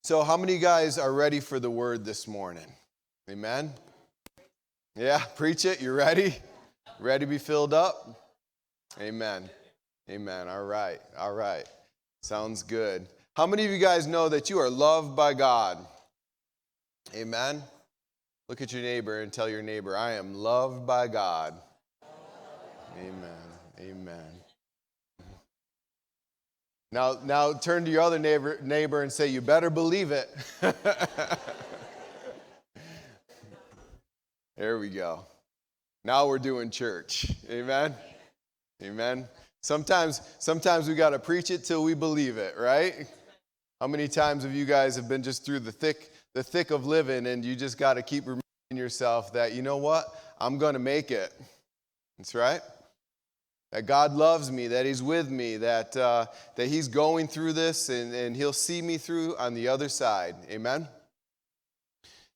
So how many of you guys are ready for the word this morning? Amen? Yeah, preach it. You ready? Ready to be filled up? Amen. Amen. All right. All right. Sounds good. How many of you guys know that you are loved by God? Amen? Look at your neighbor and tell your neighbor, I am loved by God. Amen. Amen. Now turn to your other neighbor and say, you better believe it. There we go. Now we're doing church. Amen? Amen. Sometimes we got to preach it till we believe it, right? How many times have you guys have been just through the thick of living, and you just got to keep reminding yourself that, you know what? I'm going to make it. That's right. That God loves me, that He's with me, that He's going through this, and He'll see me through on the other side. Amen?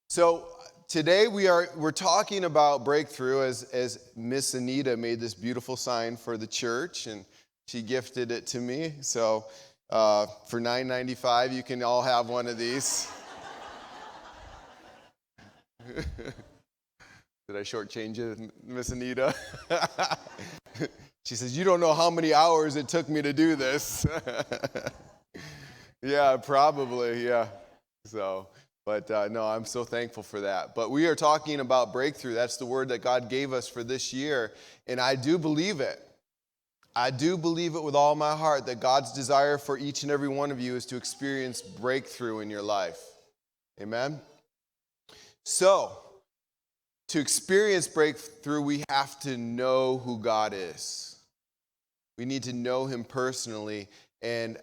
So today we're talking about breakthrough, as Miss Anita made this beautiful sign for the church, and she gifted it to me. So for $9.95, you can all have one of these. Did I shortchange you, Miss Anita? She says, you don't know how many hours it took me to do this. Yeah, probably, yeah. So, but no, I'm so thankful for that. But we are talking about breakthrough. That's the word that God gave us for this year. And I do believe it. I do believe it with all my heart that God's desire for each and every one of you is to experience breakthrough in your life. Amen? So, to experience breakthrough, we have to know who God is. We need to know Him personally, and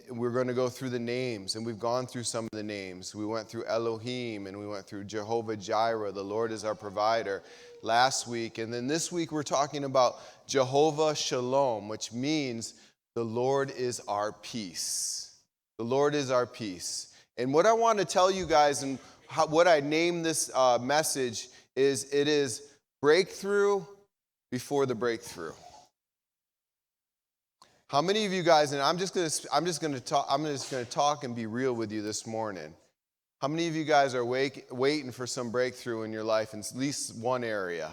we're going to go through the names, and we've gone through some of the names. We went through Elohim, and we went through Jehovah Jireh, the Lord is our provider, last week. And then this week we're talking about Jehovah Shalom, which means the Lord is our peace. The Lord is our peace. And what I want to tell you guys, and what I named this message is, it is breakthrough before the breakthrough. How many of you guys, and I'm just going to talk and be real with you this morning. How many of you guys are waiting for some breakthrough in your life in at least one area?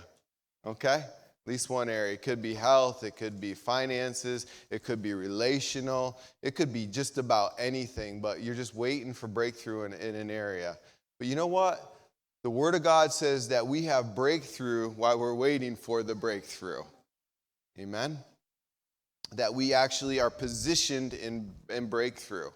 Okay? At least one area. It could be health, it could be finances, it could be relational, it could be just about anything, but you're just waiting for breakthrough in an area. But you know what? The Word of God says that we have breakthrough while we're waiting for the breakthrough. Amen? That we actually are positioned in breakthrough.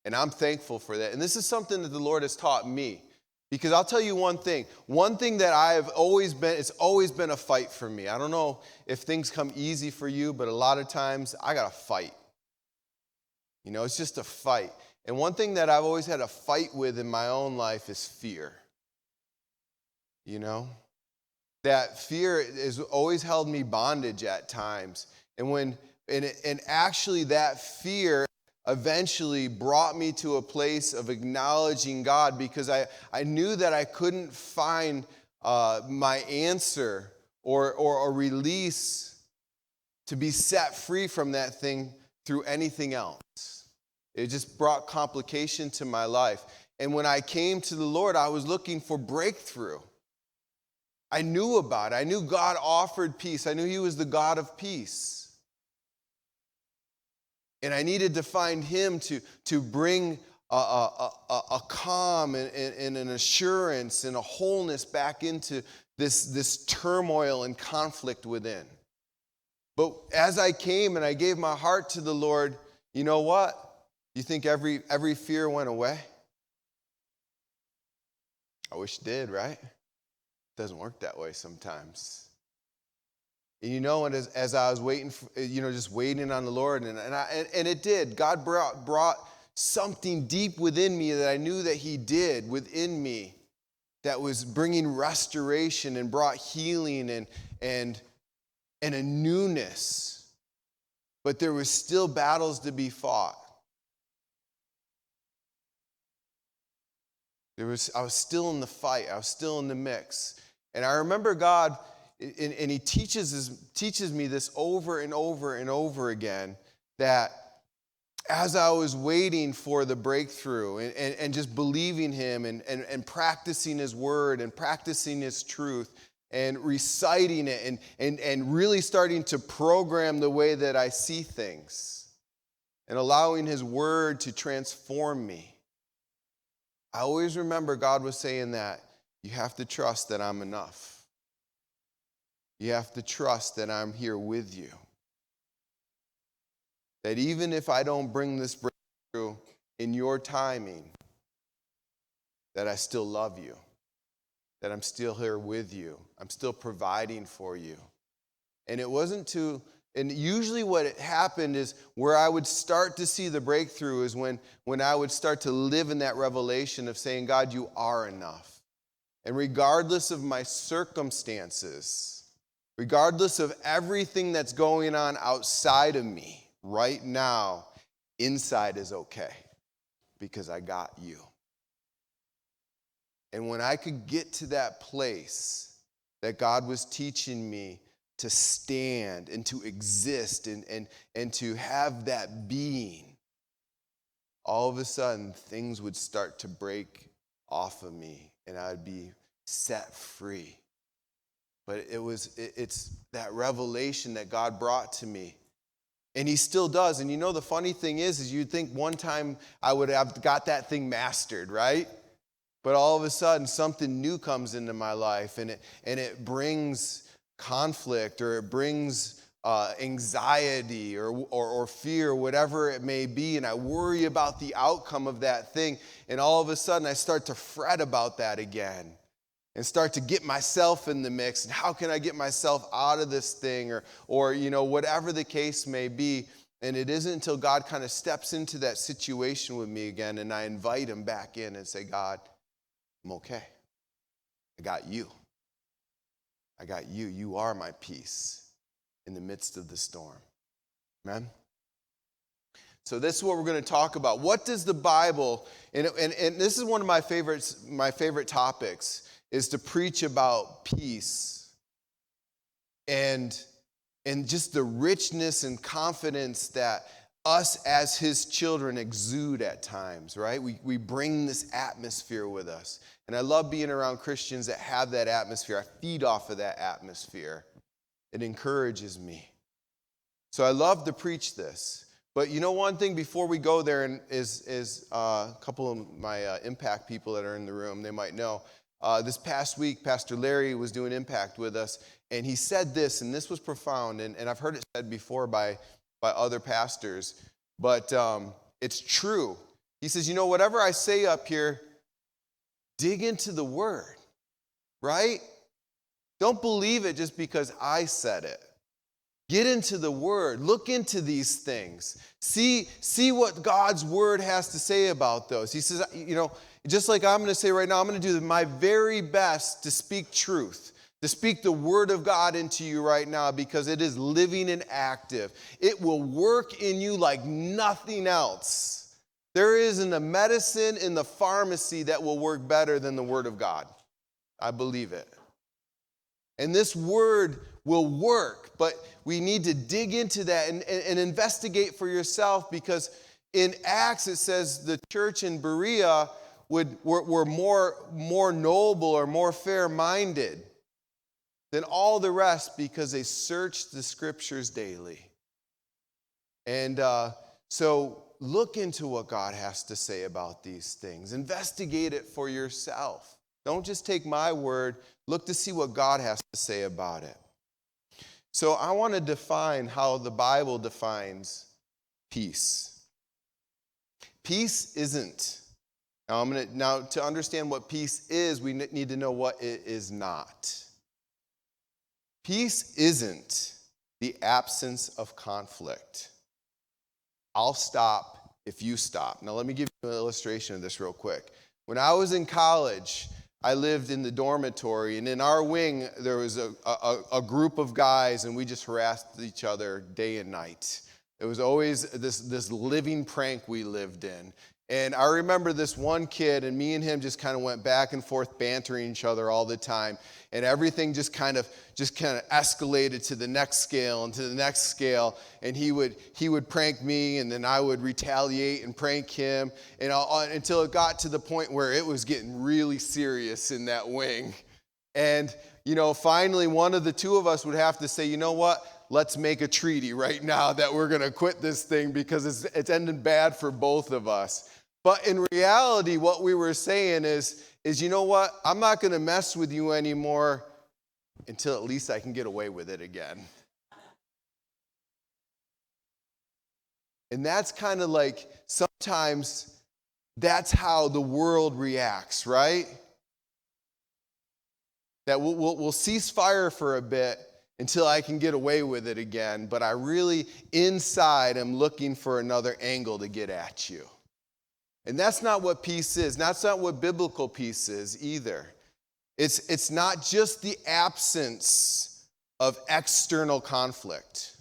And I'm thankful for that. And this is something that the Lord has taught me. Because I'll tell you one thing. One thing that it's always been a fight for me. I don't know if things come easy for you, but a lot of times I got to fight. You know, it's just a fight. And one thing that I've always had a fight with in my own life is fear. You know? That fear has always held me bondage at times. And actually that fear eventually brought me to a place of acknowledging God, because I knew that I couldn't find my answer or a release to be set free from that thing through anything else. It just brought complication to my life. And when I came to the Lord, I was looking for breakthrough. I knew about it. I knew God offered peace. I knew He was the God of peace. And I needed to find Him to bring a calm and an assurance and a wholeness back into this turmoil and conflict within. But as I came and I gave my heart to the Lord, you know what? You think every fear went away? I wish it did, right? It doesn't work that way sometimes. And you know, and as I was waiting, just waiting on the Lord, and it did. God brought something deep within me that I knew that He did within me, that was bringing restoration and brought healing and a newness. But there was still battles to be fought. I was still in the fight. I was still in the mix. And I remember God. And He teaches me this over and over and over again, that as I was waiting for the breakthrough and just believing him and practicing his word and practicing his truth and reciting it and really starting to program the way that I see things and allowing his word to transform me, I always remember God was saying that you have to trust that I'm enough. You have to trust that I'm here with you. That even if I don't bring this breakthrough in your timing, that I still love you. That I'm still here with you. I'm still providing for you. And it wasn't too, and usually what happened is where I would start to see the breakthrough is when I would start to live in that revelation of saying, God, you are enough. And regardless of my circumstances, regardless of everything that's going on outside of me, right now, inside is okay because I got you. And when I could get to that place that God was teaching me to stand and to exist and to have that being, all of a sudden things would start to break off of me and I'd be set free. But it's that revelation that God brought to me. And he still does. And you know, the funny thing is you'd think one time I would have got that thing mastered, right? But all of a sudden, something new comes into my life, and it brings conflict, or it brings anxiety or fear, whatever it may be, and I worry about the outcome of that thing. And all of a sudden, I start to fret about that again. And start to get myself in the mix. And how can I get myself out of this thing? Or you know, whatever the case may be. And it isn't until God kind of steps into that situation with me again and I invite him back in and say, God, I'm okay. I got you. I got you. You are my peace in the midst of the storm. Amen? So this is what we're going to talk about. What does the Bible, and this is one of my favorite topics, is to preach about peace and just the richness and confidence that us as his children exude at times, right? We bring this atmosphere with us. And I love being around Christians that have that atmosphere. I feed off of that atmosphere. It encourages me. So I love to preach this. But you know, one thing before we go there is a couple of my impact people that are in the room, they might know. This past week, Pastor Larry was doing Impact with us, and he said this, and this was profound, and I've heard it said before by other pastors, but it's true. He says, you know, whatever I say up here, dig into the Word, right? Don't believe it just because I said it. Get into the Word. Look into these things. See what God's Word has to say about those. He says, you know, just like I'm going to say right now, I'm going to do my very best to speak truth, to speak the Word of God into you right now because it is living and active. It will work in you like nothing else. There isn't a medicine in the pharmacy that will work better than the Word of God. I believe it. And this Word will work, but we need to dig into that and investigate for yourself because in Acts it says the church in Berea were more noble or more fair-minded than all the rest because they searched the scriptures daily. And so look into what God has to say about these things. Investigate it for yourself. Don't just take my word. Look to see what God has to say about it. So I want to define how the Bible defines peace. Peace isn't. Now, to understand what peace is, we need to know what it is not. Peace isn't the absence of conflict. I'll stop if you stop. Now, let me give you an illustration of this real quick. When I was in college, I lived in the dormitory, and in our wing, there was a group of guys, and we just harassed each other day and night. It was always this living prank we lived in. And I remember this one kid, and me and him just kind of went back and forth bantering each other all the time. And everything just kind of escalated to the next scale and to the next scale. And he would prank me, and then I would retaliate and prank him, and until it got to the point where it was getting really serious in that wing. And finally, one of the two of us would have to say, you know what? Let's make a treaty right now that we're going to quit this thing because it's ending bad for both of us. But in reality, what we were saying is you know what? I'm not going to mess with you anymore until at least I can get away with it again. And that's kind of like sometimes that's how the world reacts, right? That we'll cease fire for a bit until I can get away with it again, but I really, inside, am looking for another angle to get at you. And that's not what peace is. That's not what biblical peace is either. It's not just the absence of external conflict.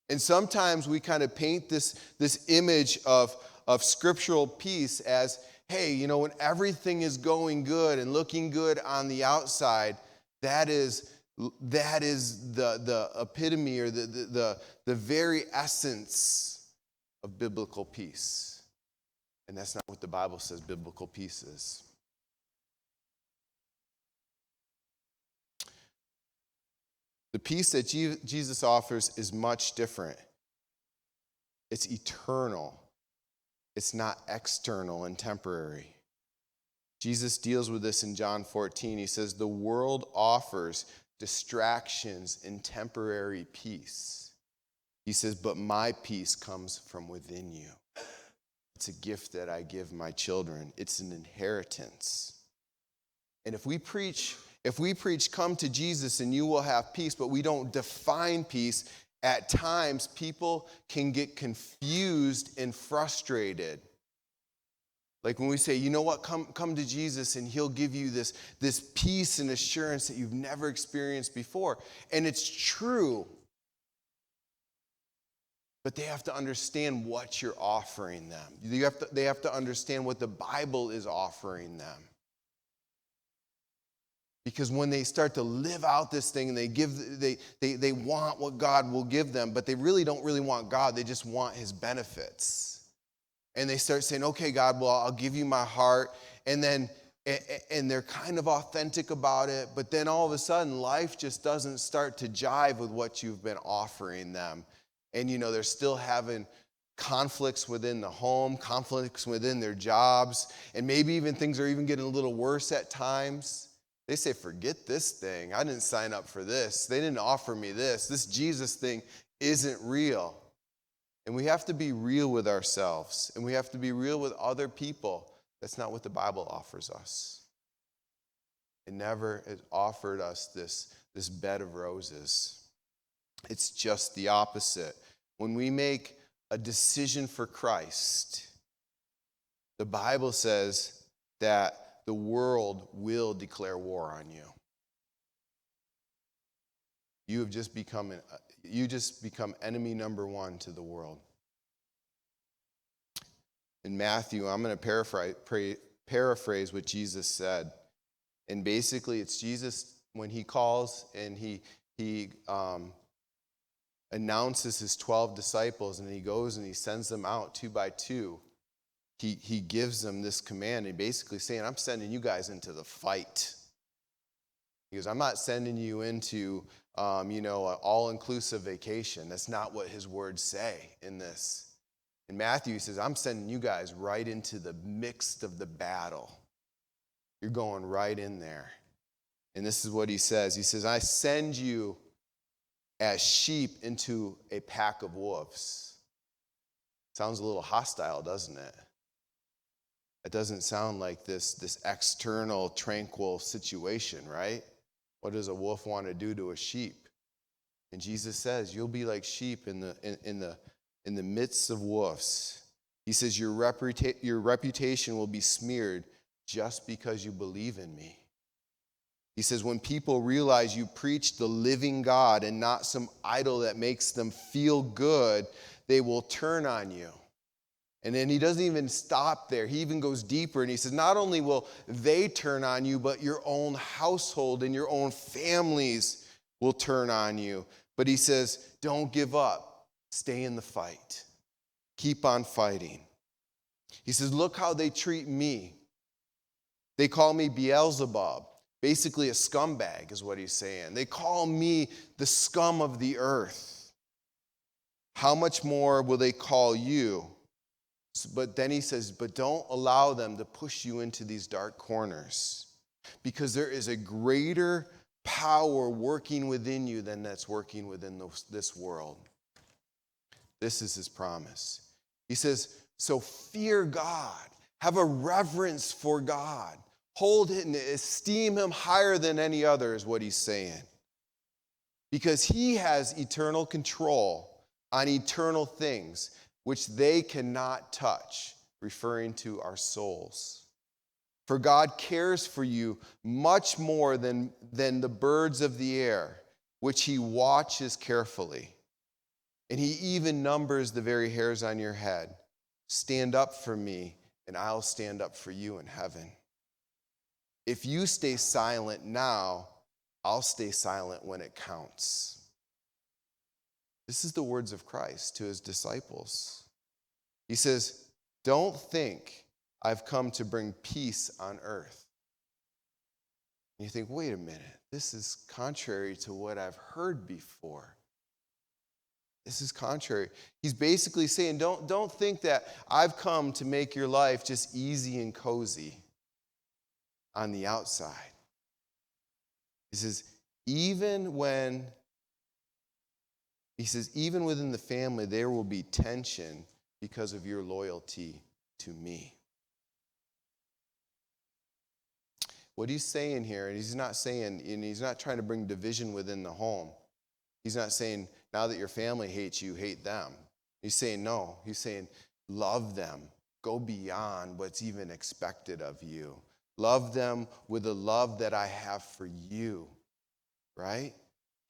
And sometimes we kind of paint this image of scriptural peace as, hey, when everything is going good and looking good on the outside, that is the epitome or the very essence of biblical peace. And that's not what the Bible says biblical peace is. The peace that Jesus offers is much different. It's eternal. It's not external and temporary. Jesus deals with this in John 14. He says, the world offers distractions and temporary peace. He says, but my peace comes from within you. It's a gift that I give my children. It's an inheritance. And if we preach, come to Jesus and you will have peace, but we don't define peace, at times people can get confused and frustrated. Like when we say, you know what, come to Jesus and he'll give you this peace and assurance that you've never experienced before. And it's true. But they have to understand what you're offering them. They have to understand what the Bible is offering them. Because when they start to live out this thing and they want what God will give them, but they really don't really want God, they just want his benefits. And they start saying, okay, God, well, I'll give you my heart. And they're kind of authentic about it, but then all of a sudden life just doesn't start to jive with what you've been offering them. And they're still having conflicts within the home, conflicts within their jobs, and maybe even things are even getting a little worse at times. They say, forget this thing. I didn't sign up for this. They didn't offer me this. This Jesus thing isn't real. And we have to be real with ourselves, and we have to be real with other people. That's not what the Bible offers us. It never has offered us this bed of roses. It's just the opposite. When we make a decision for Christ, the Bible says that the world will declare war on you. You just become enemy number one to the world. In Matthew, I'm going to paraphrase what Jesus said. And basically, it's Jesus when he calls and he announces his 12 disciples, and he goes and he sends them out 2 by 2. He gives them this command, and basically saying, I'm sending you guys into the fight. He goes, I'm not sending you into an all-inclusive vacation. That's not what his words say in this. In Matthew, he says, I'm sending you guys right into the midst of the battle. You're going right in there. And this is what he says. He says, I send you as sheep into a pack of wolves. Sounds a little hostile, doesn't it? It doesn't sound like this external, tranquil situation, right? What does a wolf want to do to a sheep? And Jesus says, you'll be like sheep in the midst of wolves. He says, your reputation will be smeared just because you believe in me. He says, when people realize you preach the living God and not some idol that makes them feel good, they will turn on you. And then he doesn't even stop there. He even goes deeper and he says, not only will they turn on you, but your own household and your own families will turn on you. But he says, don't give up. Stay in the fight. Keep on fighting. He says, look how they treat me. They call me Beelzebub. Basically a scumbag is what he's saying. They call me the scum of the earth. How much more will they call you? But then he says, but don't allow them to push you into these dark corners, because there is a greater power working within you than that's working within this world. This is his promise. He says, so fear God. Have a reverence for God. Hold it and esteem him higher than any other is what he's saying. Because he has eternal control on eternal things, which they cannot touch, referring to our souls. For God cares for you much more than the birds of the air, which he watches carefully. And he even numbers the very hairs on your head. Stand up for me, and I'll stand up for you in heaven. If you stay silent now, I'll stay silent when it counts. This is the words of Christ to his disciples. He says, don't think I've come to bring peace on earth. And you think, wait a minute, this is contrary to what I've heard before. This is contrary. He's basically saying, don't think that I've come to make your life just easy and cozy on the outside. He says, even within the family, there will be tension because of your loyalty to me. What he's saying here, and he's not trying to bring division within the home. He's not saying, now that your family hates you, hate them. He's saying, no. He's saying, love them. Go beyond what's even expected of you. Love them with the love that I have for you, right?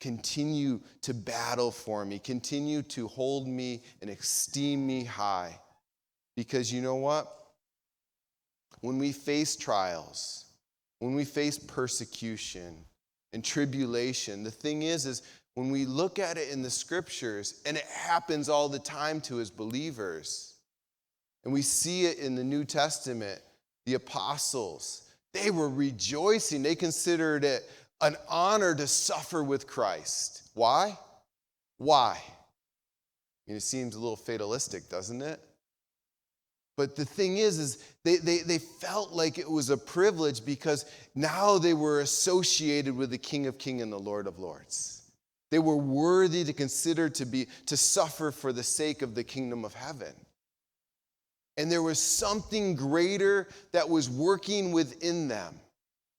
Continue to battle for me. Continue to hold me and esteem me high. Because you know what? When we face trials, when we face persecution and tribulation, the thing is when we look at it in the scriptures, and it happens all the time to us believers, and we see it in the New Testament, the apostles, they were rejoicing. They considered it an honor to suffer with Christ. Why? Why? I mean, it seems a little fatalistic, doesn't it? But the thing is they felt like it was a privilege because now they were associated with the King of Kings and the Lord of Lords. They were worthy to consider to suffer for the sake of the kingdom of heaven. And there was something greater that was working within them.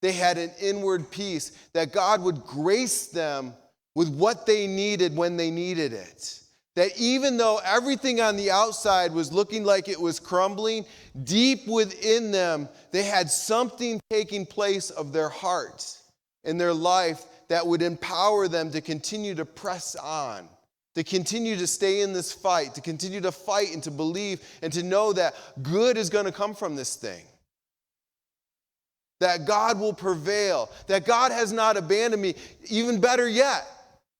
They had an inward peace that God would grace them with what they needed when they needed it. That even though everything on the outside was looking like it was crumbling, deep within them, they had something taking place of their hearts in their life that would empower them to continue to press on, to continue to stay in this fight, to continue to fight and to believe and to know that good is going to come from this thing. That God will prevail, that God has not abandoned me. Even better yet,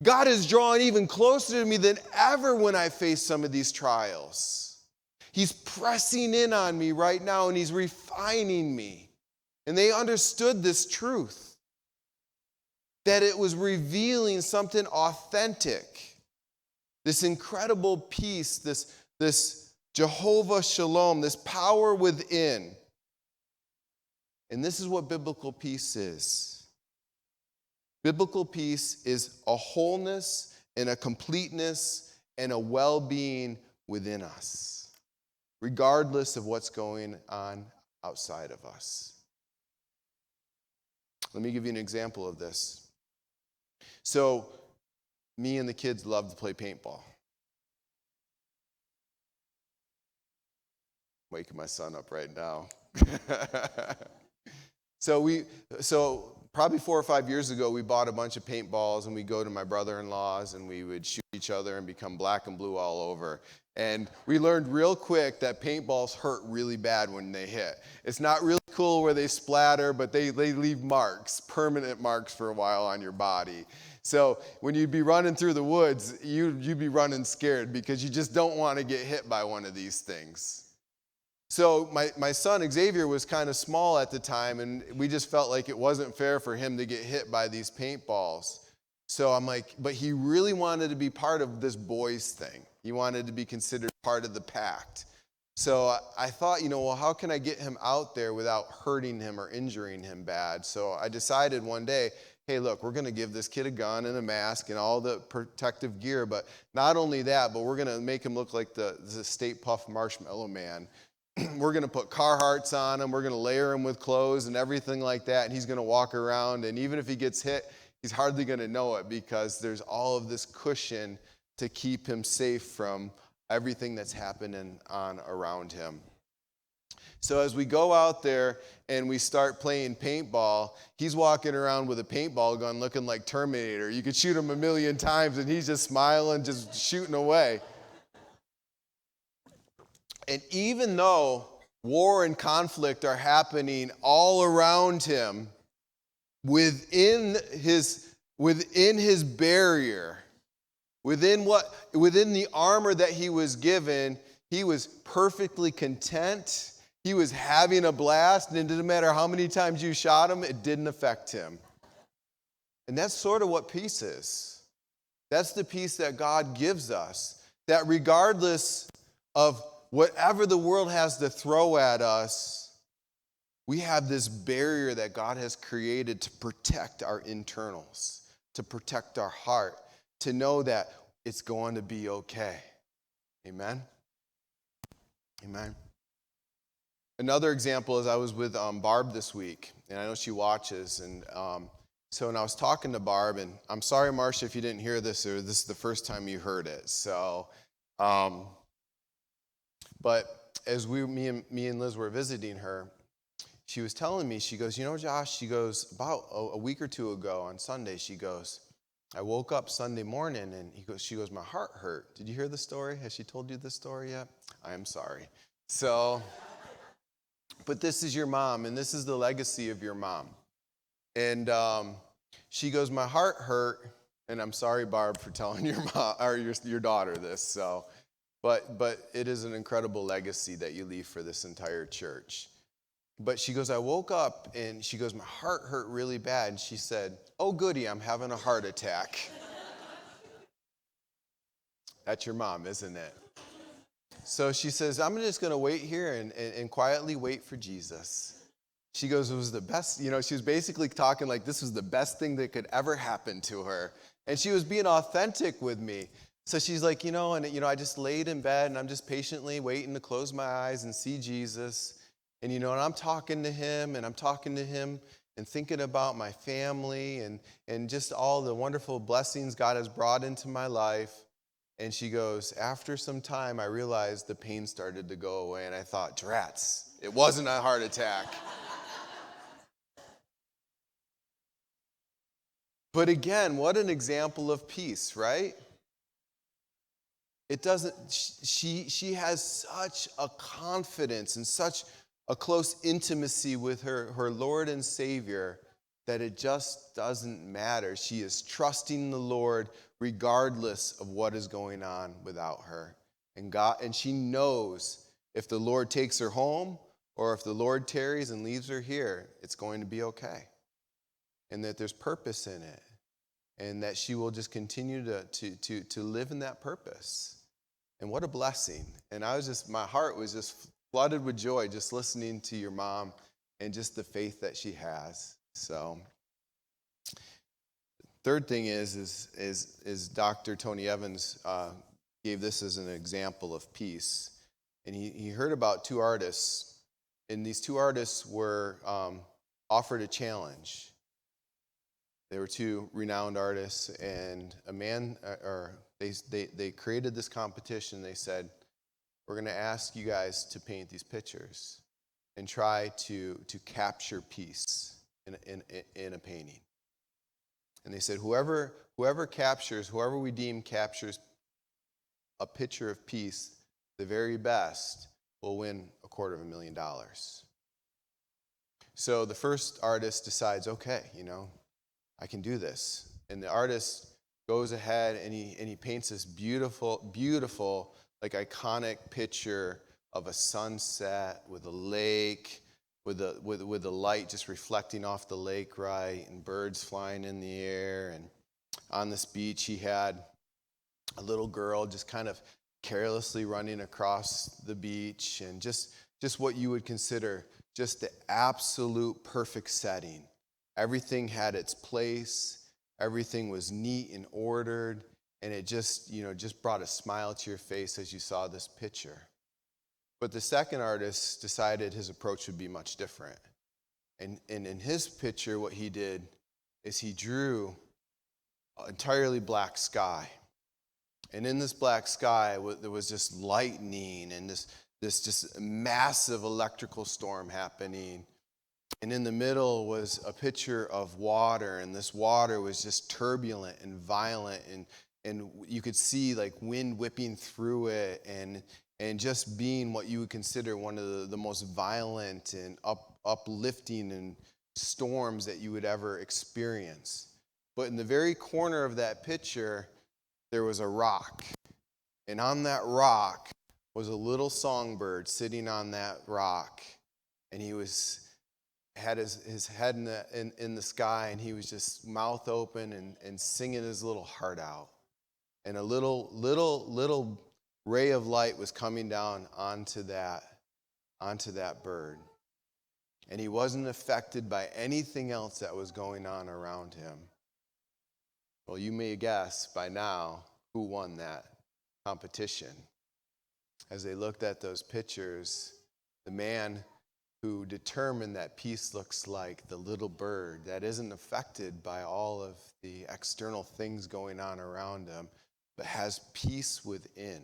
God is drawing even closer to me than ever when I face some of these trials. He's pressing in on me right now and he's refining me. And they understood this truth, that it was revealing something authentic, this incredible peace, this Jehovah Shalom, this power within. And this is what biblical peace is. Biblical peace is a wholeness and a completeness and a well-being within us, regardless of what's going on outside of us. Let me give you an example of this. So, me and the kids love to play paintball. I'm waking my son up right now. So probably 4 or 5 years ago, we bought a bunch of paintballs, and we go to my brother-in-law's, and we would shoot each other and become black and blue all over. And we learned real quick that paintballs hurt really bad when they hit. It's not really cool where they splatter, but they leave marks, permanent marks for a while on your body. So when you'd be running through the woods, you'd be running scared because you just don't want to get hit by one of these things. So my son Xavier was kind of small at the time, and we just felt like it wasn't fair for him to get hit by these paintballs. So I'm like, but he really wanted to be part of this boys thing. He wanted to be considered part of the pact. So I thought, well, how can I get him out there without hurting him or injuring him bad? So I decided one day, hey, look, we're going to give this kid a gun and a mask and all the protective gear. But not only that, but we're going to make him look like the Stay Puft Marshmallow Man. We're going to put Carhartts on him. We're going to layer him with clothes and everything like that. And he's going to walk around. And even if he gets hit, he's hardly going to know it because there's all of this cushion to keep him safe from everything that's happening on around him. So as we go out there and we start playing paintball, he's walking around with a paintball gun looking like Terminator. You could shoot him 1,000,000 times and he's just smiling, just shooting away. And even though war and conflict are happening all around him, within his barrier, within the armor that he was given, he was perfectly content. He was having a blast, and it didn't matter how many times you shot him, it didn't affect him. And that's sort of what peace is. That's the peace that God gives us, that regardless of whatever the world has to throw at us, we have this barrier that God has created to protect our internals, to protect our heart, to know that it's going to be okay. Amen? Amen. Another example is I was with Barb this week, and I know she watches, and so when I was talking to Barb, and I'm sorry, Marcia, if you didn't hear this, or this is the first time you heard it, so, but as me and Liz were visiting her, she was telling me, she goes, Josh, she goes, about a week or two ago on Sunday, she goes, I woke up Sunday morning, and she goes, my heart hurt. Did you hear the story? Has she told you this story yet? I am sorry. So, but this is your mom, and this is the legacy of your mom. And she goes, my heart hurt, and I'm sorry, Barb, for telling your mom or your daughter this. So, but it is an incredible legacy that you leave for this entire church. But she goes, I woke up, and she goes, my heart hurt really bad. And she said, oh, goody, I'm having a heart attack. That's your mom, isn't it? So she says, I'm just going to wait here and quietly wait for Jesus. She goes, it was the best, she was basically talking like this was the best thing that could ever happen to her. And she was being authentic with me. So she's like, I just laid in bed, and I'm just patiently waiting to close my eyes and see Jesus. And, and I'm talking to him, and thinking about my family and just all the wonderful blessings God has brought into my life. And she goes, after some time, I realized the pain started to go away, and I thought, drats, it wasn't a heart attack. But again, what an example of peace, right? It doesn't, she has such a confidence and such a close intimacy with her Lord and Savior that it just doesn't matter. She is trusting the Lord regardless of what is going on without her. And she knows if the Lord takes her home or if the Lord tarries and leaves her here, it's going to be okay. And that there's purpose in it. And that she will just continue to live in that purpose. And what a blessing. And my heart was just flooded with joy just listening to your mom and just the faith that she has. So, third thing is Dr. Tony Evans gave this as an example of peace. And he heard about two artists, and these two artists were offered a challenge. They were two renowned artists, and a man, they created this competition. They said, we're going to ask you guys to paint these pictures and try to capture peace in a painting. And they said, whoever we deem captures a picture of peace, the very best, will win $250,000. So the first artist decides, okay, I can do this. And the artist goes ahead and he paints this beautiful, beautiful, like iconic picture of a sunset with a lake, with the light just reflecting off the lake, right, and birds flying in the air. And on this beach, he had a little girl just kind of carelessly running across the beach, and just what you would consider just the absolute perfect setting. Everything had its place. Everything was neat and ordered, and it just brought a smile to your face as you saw this picture. But the second artist decided his approach would be much different. And in his picture, what he did is he drew an entirely black sky. And in this black sky, there was just lightning and this just massive electrical storm happening. And in the middle was a picture of water, and this water was just turbulent and violent, and you could see like wind whipping through it, and just being what you would consider one of the most violent and uplifting and storms that you would ever experience. But in the very corner of that picture, there was a rock. And on that rock was a little songbird sitting on that rock. And he had his head in the sky, and he was just mouth open and singing his little heart out. And a little ray of light was coming down onto that bird. And he wasn't affected by anything else that was going on around him. Well, you may guess by now who won that competition. As they looked at those pictures, the man who determined that peace looks like the little bird that isn't affected by all of the external things going on around him, but has peace within.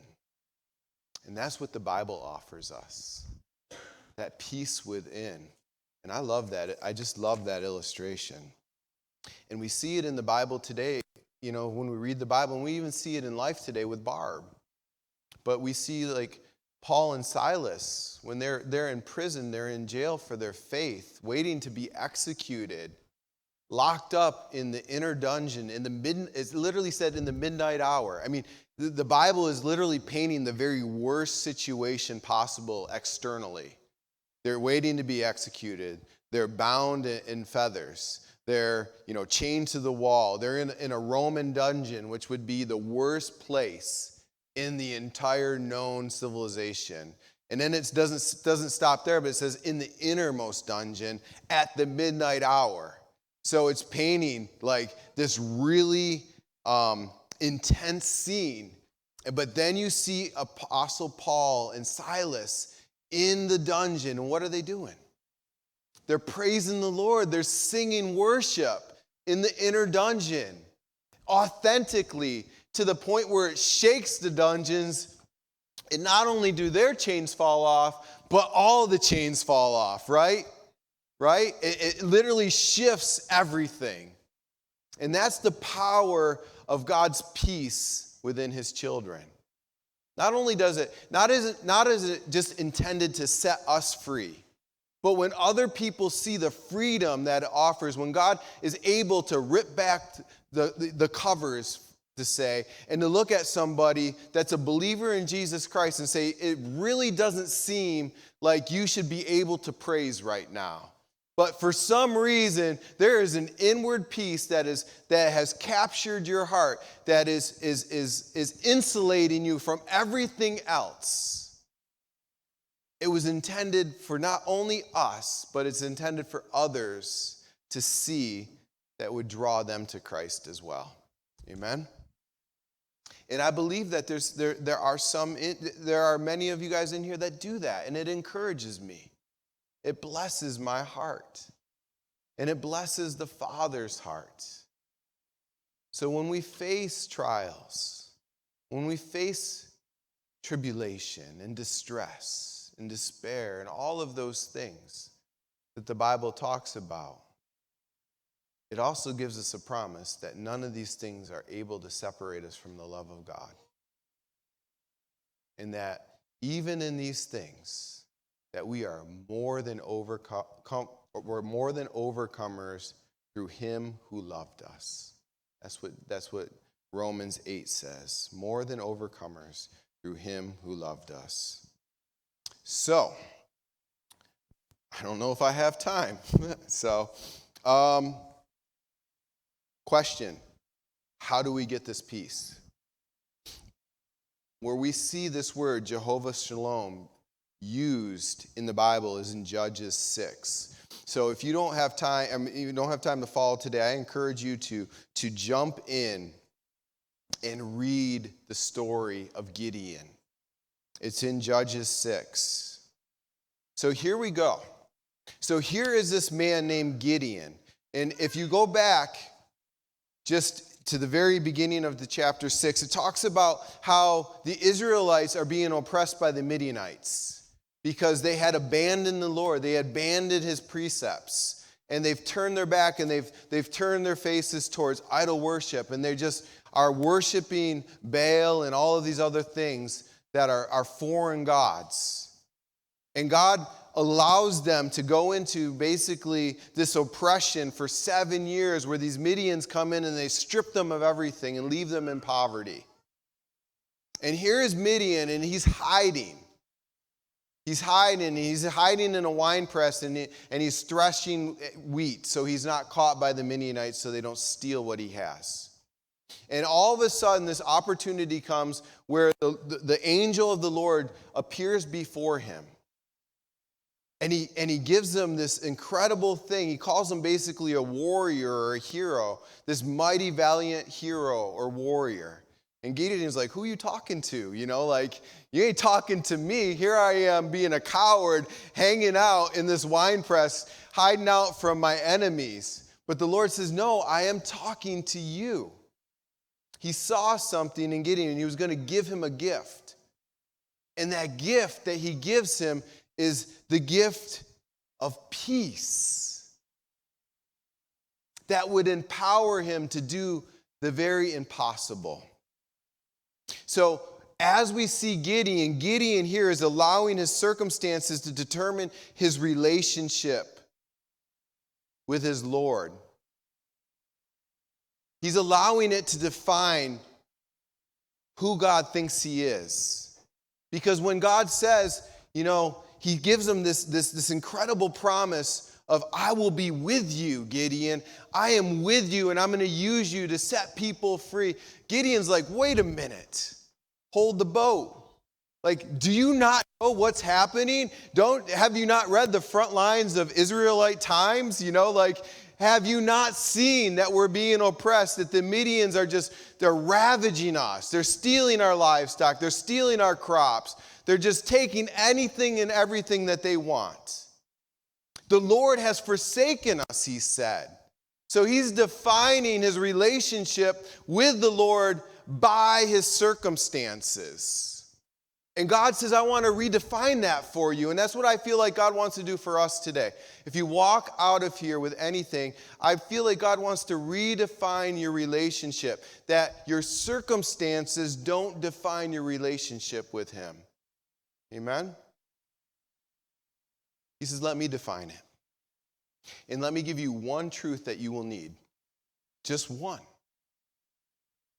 And that's what the Bible offers us, that peace within. And I love that. I just love that illustration. And we see it in the Bible today, when we read the Bible, and we even see it in life today with Barb. But we see like Paul and Silas, when they're in prison, they're in jail for their faith, waiting to be executed, locked up in the inner dungeon, it's literally said in the midnight hour. I mean, the Bible is literally painting the very worst situation possible externally. They're waiting to be executed. They're bound in feathers. They're, chained to the wall. They're in a Roman dungeon, which would be the worst place in the entire known civilization. And then it doesn't stop there, but it says in the innermost dungeon at the midnight hour. So it's painting like this really intense scene. But then you see Apostle Paul and Silas in the dungeon. And what are they doing? They're praising the Lord. They're singing worship in the inner dungeon, authentically, to the point where it shakes the dungeons. And not only do their chains fall off, but all the chains fall off, right? Right? It literally shifts everything. And that's the power of God's peace within his children. Not is it just intended to set us free, but when other people see the freedom that it offers, when God is able to rip back the covers, to say, and to look at somebody that's a believer in Jesus Christ and say, it really doesn't seem like you should be able to praise right now. But for some reason, there is an inward peace that has captured your heart, that is insulating you from everything else. It was intended for not only us, but it's intended for others to see, that would draw them to Christ as well. Amen? And I believe that there are many of you guys in here that do that, and it encourages me. It blesses my heart, and it blesses the Father's heart. So when we face trials, when we face tribulation and distress and despair and all of those things that the Bible talks about, it also gives us a promise that none of these things are able to separate us from the love of God. And that even in these things, that we are more than overcomers through him who loved us. That's what Romans 8 says. More than overcomers through him who loved us. So, I don't know if I have time. Question, how do we get this peace? Where we see this word, Jehovah Shalom, used in the Bible is in Judges 6. So if you don't have time, to follow today, I encourage you to jump in and read the story of Gideon. It's in Judges 6. So here we go. So here is this man named Gideon. And if you go back just to the very beginning of the chapter 6, it talks about how the Israelites are being oppressed by the Midianites because they had abandoned the Lord. They had abandoned his precepts. And they've turned their back and they've turned their faces towards idol worship. And they just are worshiping Baal and all of these other things that are foreign gods. And God allows them to go into basically this oppression for 7 years where these Midians come in and they strip them of everything and leave them in poverty. And here is Midian, and he's hiding. He's hiding in a wine press, and he's threshing wheat so he's not caught by the Midianites so they don't steal what he has. And all of a sudden this opportunity comes where the angel of the Lord appears before him. And he gives them this incredible thing. He calls him basically a warrior or a hero, this mighty, valiant hero or warrior. And Gideon's like, who are you talking to? You ain't talking to me. Here I am being a coward, hanging out in this wine press, hiding out from my enemies. But the Lord says, no, I am talking to you. He saw something in Gideon, and he was going to give him a gift. And that gift that he gives him is the gift of peace that would empower him to do the very impossible. So as we see Gideon here is allowing his circumstances to determine his relationship with his Lord. He's allowing it to define who God thinks he is. Because when God says, he gives them this incredible promise of, I will be with you, Gideon. I am with you, and I'm going to use you to set people free. Gideon's like, wait a minute. Hold the boat. Do you not know what's happening? Have you not read the front lines of Israelite Times? Have you not seen that we're being oppressed, that the Midians they're ravaging us. They're stealing our livestock. They're stealing our crops. They're just taking anything and everything that they want. The Lord has forsaken us, he said. So he's defining his relationship with the Lord by his circumstances. And God says, I want to redefine that for you. And that's what I feel like God wants to do for us today. If you walk out of here with anything, I feel like God wants to redefine your relationship, that your circumstances don't define your relationship with him. Amen? He says, let me define it. And let me give you one truth that you will need. Just one.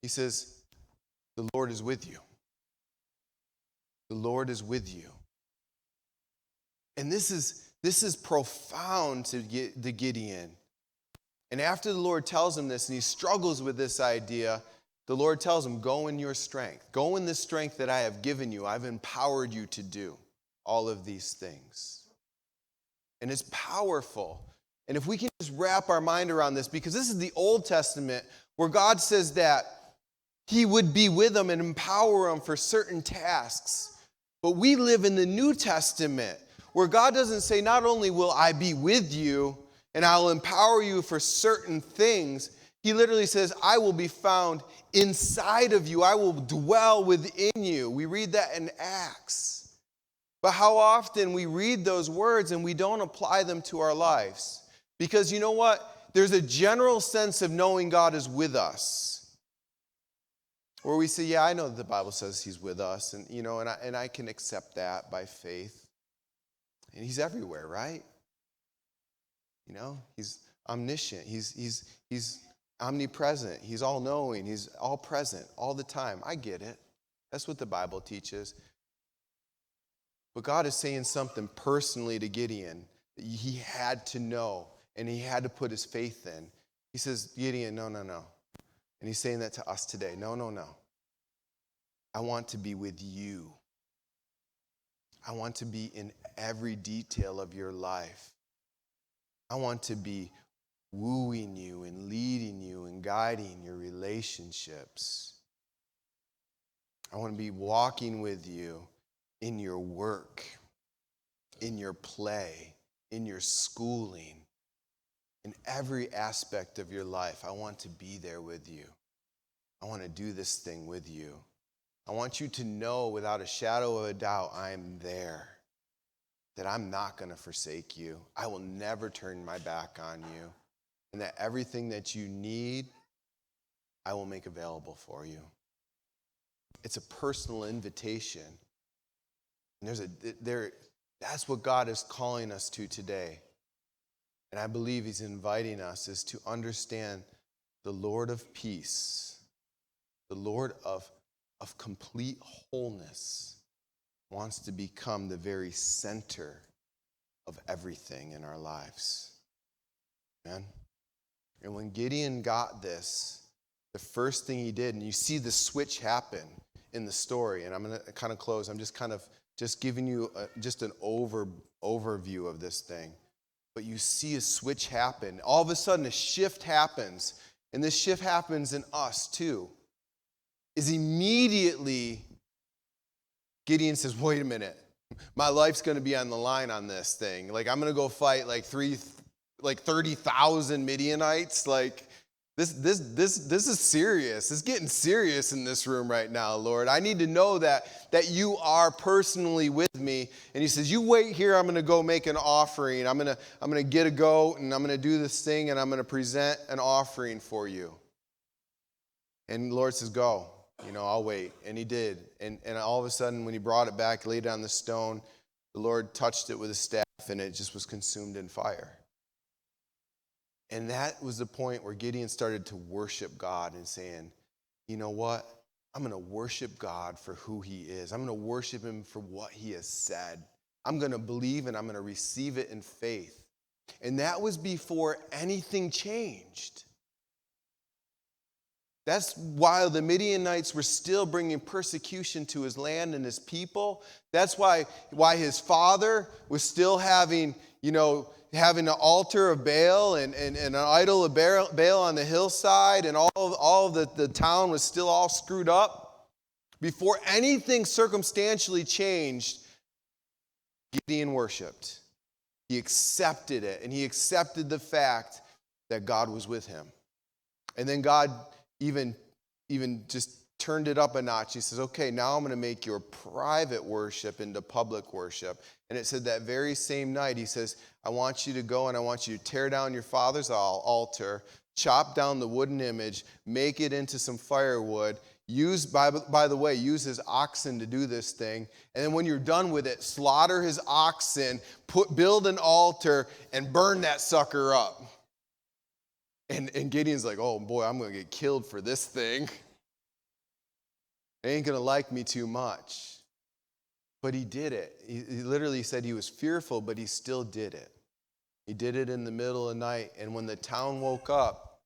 He says, the Lord is with you. The Lord is with you. And this is profound to Gideon. And after the Lord tells him this, and he struggles with this idea, the Lord tells him, go in your strength. Go in the strength that I have given you. I've empowered you to do all of these things. And it's powerful. And if we can just wrap our mind around this, because this is the Old Testament where God says that he would be with them and empower them for certain tasks. But we live in the New Testament where God doesn't say, not only will I be with you and I'll empower you for certain things, he literally says, I will be found inside of you. I will dwell within you. We read that in Acts. But how often we read those words and we don't apply them to our lives? Because you know what? there's a general sense of knowing God is with us, where we say, yeah, I know that the Bible says he's with us, and and I can accept that by faith. And he's everywhere, right? He's omniscient. He's omnipresent. He's all-knowing. He's all-present all the time. I get it. That's what the Bible teaches. But God is saying something personally to Gideon that he had to know and he had to put his faith in. He says, Gideon, no. And he's saying that to us today. No. I want to be with you. I want to be in every detail of your life. I want to be wooing you and leading you and guiding your relationships. I want to be walking with you in your work, in your play, in your schooling, in every aspect of your life. I want to be there with you. I want to do this thing with you. I want you to know without a shadow of a doubt, I'm there, that I'm not going to forsake you. I will never turn my back on you, and that everything that you need, I will make available for you. It's a personal invitation. And that's what God is calling us to today. And I believe he's inviting us is to understand the Lord of peace, the Lord of complete wholeness, wants to become the very center of everything in our lives. Amen? And when Gideon got this, the first thing he did, and you see the switch happen in the story, and I'm going to kind of close. I'm just giving you just an overview of this thing. But you see a switch happen. All of a sudden, a shift happens. And this shift happens in us, too. Is immediately, Gideon says, wait a minute. My life's going to be on the line on this thing. Like, I'm going to go fight like 30,000 Midianites. Like, this is serious. It's getting serious in this room right now, Lord. I need to know that you are personally with me. And he says, you wait here. I'm going to go make an offering. I'm going to get a goat, and I'm going to do this thing, and I'm going to present an offering for you. And the Lord says, go. I'll wait. And he did. And all of a sudden, when he brought it back, laid it on the stone, the Lord touched it with his staff, and it just was consumed in fire. And that was the point where Gideon started to worship God and saying, you know what? I'm going to worship God for who he is. I'm going to worship him for what he has said. I'm going to believe and I'm going to receive it in faith. And that was before anything changed. That's while the Midianites were still bringing persecution to his land and his people. That's why his father was still having an altar of Baal and an idol of Baal on the hillside, and all of the town was still all screwed up. Before anything circumstantially changed, Gideon worshiped. He accepted it, and he accepted the fact that God was with him. And then God even just turned it up a notch. He says, okay, now I'm going to make your private worship into public worship. And it said that very same night, he says, I want you to go and I want you to tear down your father's altar, chop down the wooden image, make it into some firewood, by the way, use his oxen to do this thing. And then when you're done with it, slaughter his oxen, build an altar, and burn that sucker up. And Gideon's like, oh boy, I'm going to get killed for this thing. They ain't going to like me too much. But he did it. He literally said he was fearful, but he still did it. He did it in the middle of the night. And when the town woke up,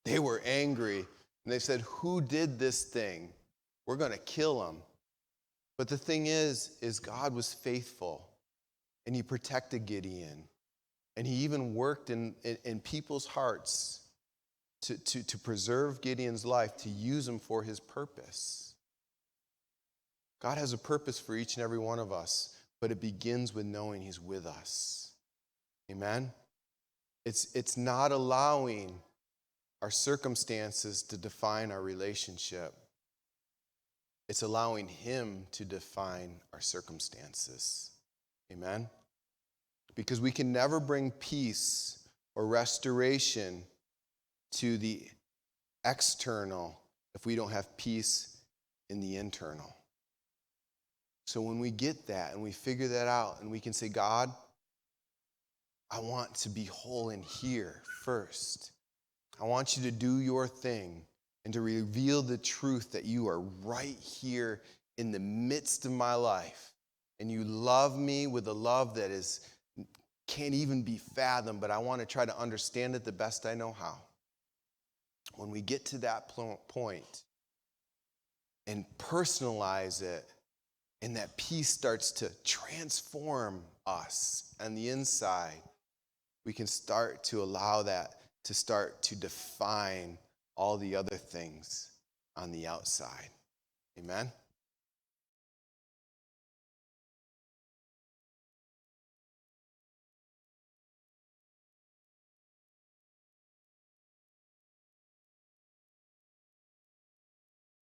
they were angry. And they said, who did this thing? We're going to kill him. But the thing is God was faithful. And he protected Gideon. And he even worked in people's hearts to preserve Gideon's life, to use him for his purpose. God has a purpose for each and every one of us, but it begins with knowing he's with us. Amen? It's not allowing our circumstances to define our relationship. It's allowing him to define our circumstances. Amen? Because we can never bring peace or restoration to the external if we don't have peace in the internal. So when we get that and we figure that out and we can say, God, I want to be whole in here first. I want you to do your thing and to reveal the truth that you are right here in the midst of my life. And you love me with a love that can't even be fathomed, but I want to try to understand it the best I know how. When we get to that point and personalize it, and that peace starts to transform us on the inside, we can start to allow that to start to define all the other things on the outside. Amen?